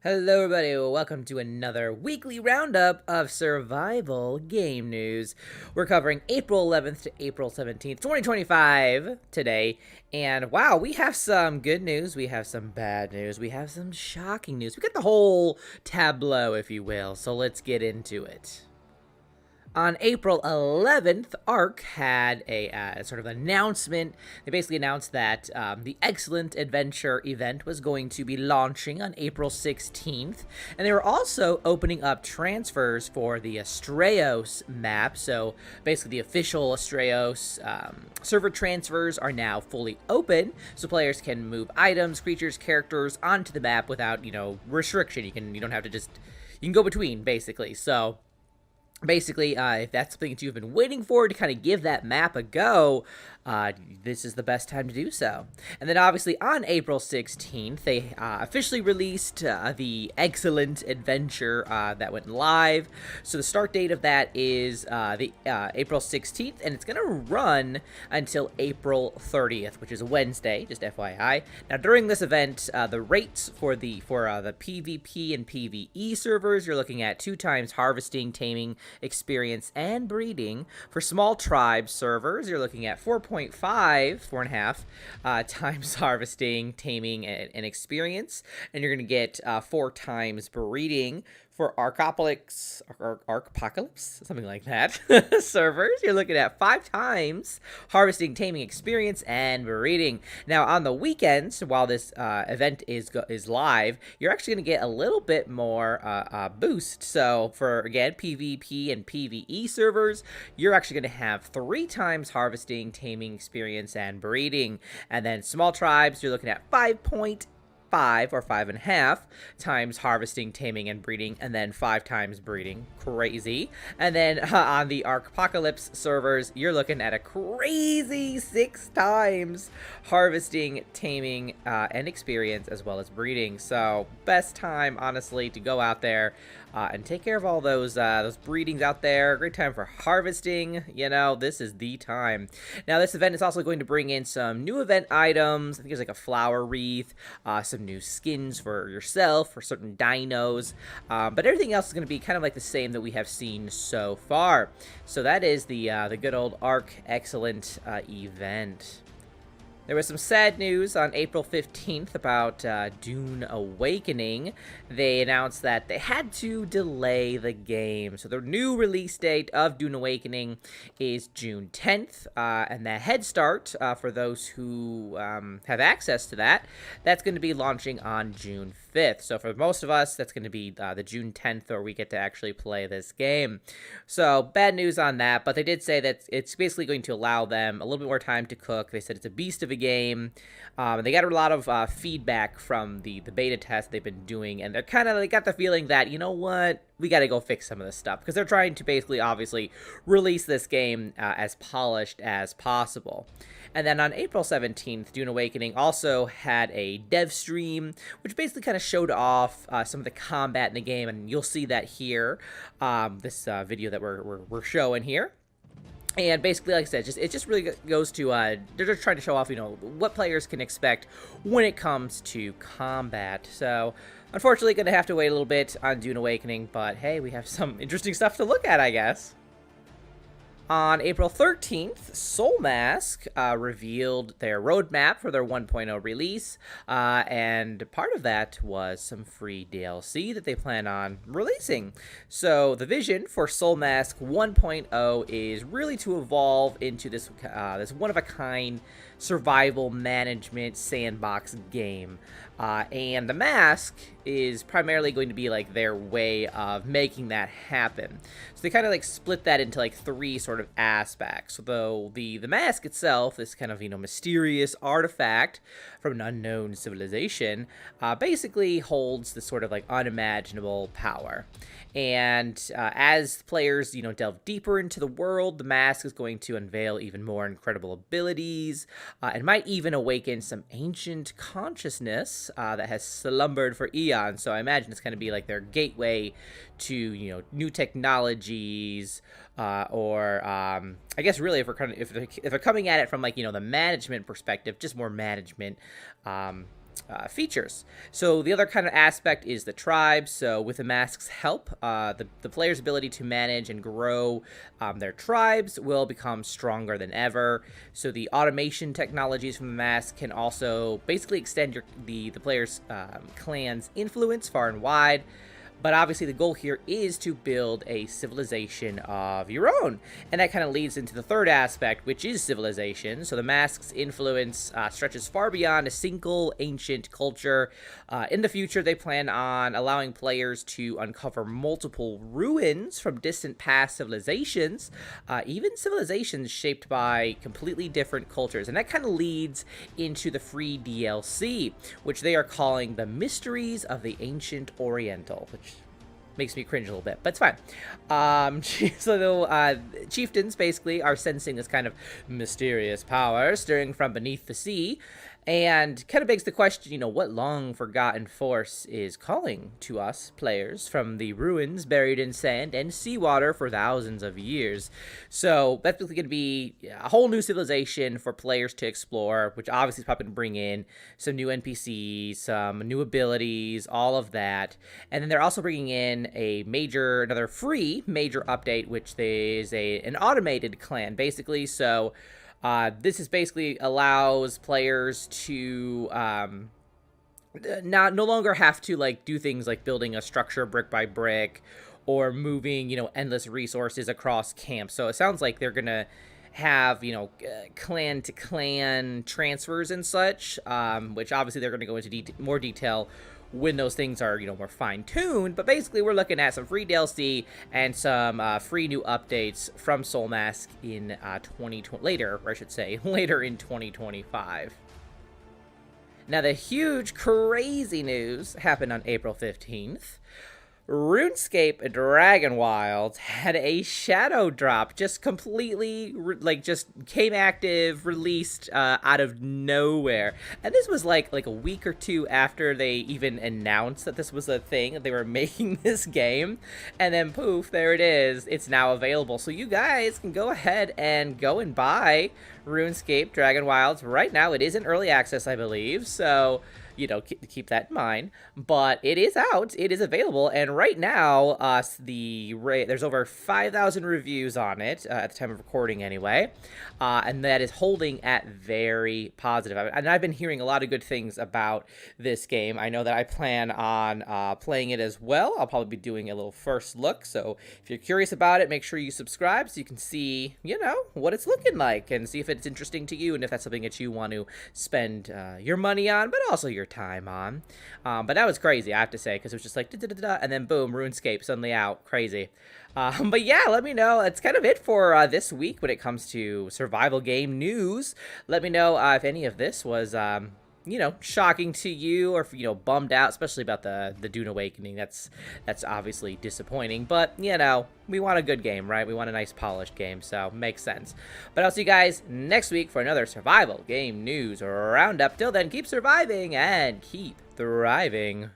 Hello, everybody. Welcome to another weekly roundup of survival game news. We're covering April 11th to April 17th, 2025 today. And wow, we have some good news. We have some bad news. We have some shocking news. We got the whole tableau, if you will. So let's get into it. On April 11th, ARK had a sort of announcement. They basically announced that the Excellent Adventure event was going to be launching on April 16th. And they were also opening up transfers for the Astraeos map. So basically, the official Astraeos server transfers are now fully open. So players can move items, creatures, characters onto the map without, restriction. You don't have to you can go between, basically. So basically, if that's something that you've been waiting for to kind of give that map a go, this is the best time to do so. And then obviously on April 16th, they officially released the Excellent Adventure that went live. So the start date of that is the April 16th, and it's going to run until April 30th, which is a Wednesday, just FYI. Now during this event, the rates for the PvP and PvE servers, you're looking at 2 times harvesting, taming, experience, and breeding. For small tribe servers, you're looking at 4.5 times harvesting, taming, and experience, and you're going to get 4 times breeding. For Arcopolis, something like that, servers, you're looking at 5 times harvesting, taming, experience, and breeding. Now, on the weekends, while this event is live, you're actually going to get a little bit more boost. So, for, again, PvP and PvE servers, you're actually going to have 3 times harvesting, taming, experience, and breeding. And then small tribes, you're looking at 5.5 or 5.5 times harvesting, taming, and breeding, and then 5 times breeding. Crazy. And then on the Arcopolis servers, you're looking at a crazy 6 times harvesting, taming, and experience, as well as breeding. So best time, honestly, to go out there and take care of all those breedings out there. Great time for harvesting. This is the time. Now, this event is also going to bring in some new event items. I think there's like a flower wreath, some new skins for yourself, for certain dinos. But everything else is going to be kind of like the same that we have seen so far. So that is the good old ARK Excellent event. There was some sad news on April 15th about Dune Awakening. They announced that they had to delay the game. So the new release date of Dune Awakening is June 10th. And the head start, for those who have access to that, that's going to be launching on June 5th. So for most of us, that's going to be the June 10th, where we get to actually play this game. So bad news on that, but they did say that it's basically going to allow them a little bit more time to cook. They said it's a beast of a game. They got a lot of feedback from the beta test they've been doing, and they got the feeling that, you know what, we got to go fix some of this stuff, because they're trying to basically, obviously, release this game as polished as possible. And then on April 17th, Dune Awakening also had a dev stream, which basically kind of showed off some of the combat in the game, and you'll see that here, this video that we're showing here. And basically, like I said, it just really goes to, they're just trying to show off, what players can expect when it comes to combat. So, unfortunately, going to have to wait a little bit on Dune Awakening, but hey, we have some interesting stuff to look at, I guess. On April 13th, Soulmask revealed their roadmap for their 1.0 release, and part of that was some free DLC that they plan on releasing. So the vision for Soulmask 1.0 is really to evolve into this one-of-a-kind survival management sandbox game. And the mask is primarily going to be like their way of making that happen. So they kind of like split that into like 3 sort of aspects. Though the mask itself, this kind of mysterious artifact from an unknown civilization, basically holds this sort of like unimaginable power. And as players delve deeper into the world, the mask is going to unveil even more incredible abilities, and might even awaken some ancient consciousness that has slumbered for eons. So I imagine it's going to be like their gateway to new technologies, or I guess really if they're coming at it from like the management perspective, just more management. features. So the other kind of aspect is the tribes. So with the mask's help, the player's ability to manage and grow their tribes will become stronger than ever. So the automation technologies from the mask can also basically extend the player's clan's influence far and wide. But obviously the goal here is to build a civilization of your own. And that kind of leads into the third aspect, which is civilization. So the mask's influence stretches far beyond a single ancient culture. In the future, they plan on allowing players to uncover multiple ruins from distant past civilizations, even civilizations shaped by completely different cultures. And that kind of leads into the free DLC, which they are calling the Mysteries of the Ancient Oriental, which makes me cringe a little bit, but it's fine. So chieftains basically are sensing this kind of mysterious power stirring from beneath the sea, and kind of begs the question, what long-forgotten force is calling to us players from the ruins buried in sand and seawater for thousands of years. So that's basically going to be a whole new civilization for players to explore, which obviously is probably going to bring in some new NPCs, some new abilities, all of that. And then they're also bringing in another free major update, which is an automated clan, basically. So this is basically allows players to no longer have to do things like building a structure brick by brick or moving endless resources across camps. So it sounds like they're gonna have clan to clan transfers and such, which obviously they're going to go into more detail when those things are more fine-tuned. But basically we're looking at some free DLC and some free new updates from Soulmask in 2020 later in 2025. Now the huge crazy news happened on April 15th. RuneScape Dragonwilds had a shadow drop, just completely just came active, released out of nowhere. And this was like a week or two after they even announced that this was a thing, that they were making this game. And then poof, there it is. It's now available. So you guys can go ahead and go and buy RuneScape Dragonwilds right now. It is in early access, I believe. So keep that in mind, but it is out, it is available, and right now, there's over 5,000 reviews on it, at the time of recording anyway, and that is holding at very positive, and I've been hearing a lot of good things about this game. I know that I plan on playing it as well. I'll probably be doing a little first look, so if you're curious about it, make sure you subscribe so you can see, what it's looking like, and see if it's interesting to you, and if that's something that you want to spend your money on, but also your time on. But that was crazy, I have to say, because it was just like and then boom, RuneScape suddenly out. Crazy. But yeah, let me know. That's kind of it for this week when it comes to survival game news. Let me know if any of this was shocking to you, or bummed out, especially about the Dune Awakening. That's obviously disappointing, but we want a good game, right? We want a nice polished game, so makes sense. But I'll see you guys next week for another survival game news roundup. Till then, keep surviving and keep thriving.